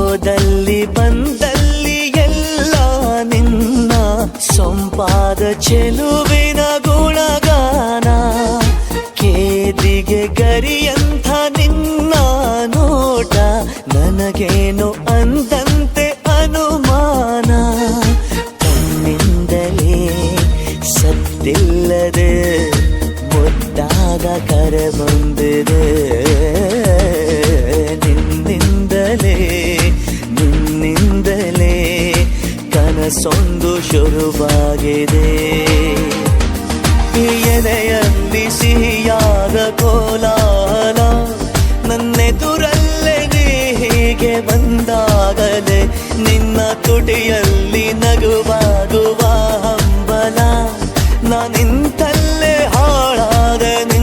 ಹೋದಲ್ಲಿ ಬಂದಲ್ಲಿ ಎಲ್ಲ ನಿನ್ನ ಸೊಂಪಾದ ಚೆಲುವಿನ ಗುಣಗಾನ. ಕೇದಿಗೆ ಗರಿಯಂಥ ನಿನ್ನ ನೋಟ ನನಗೇನು ಅಂದಂತೆ ಅನುಮಾನ. ಕಣ್ಣಿಂದಲೇ ಸತ್ತಿಲ್ಲದೆ ಮುದ್ದಾದ ಕರೆ ಬಂದಿದೆ. ನಿನ್ನಿಂದಲೇ ಕನಸೊಂದು ಶುರುವಾಗಿದೆ. ಎದೆಯಲ್ಲಿ ಸಿಹಿಯಾದ ಕೋಲಾಹಲ ನನ್ನೆದುರಲ್ಲೇ ನೀ ಹೀಗೆ ಬಂದಾಗಲೇ ನಿನ್ನ ತುಟಿಯಲ್ಲಿ ನಗುವಾಗುವ ಹಂಬಲ. ನಾನಿಂತಲ್ಲೇ ಹಾಳಾದೆ.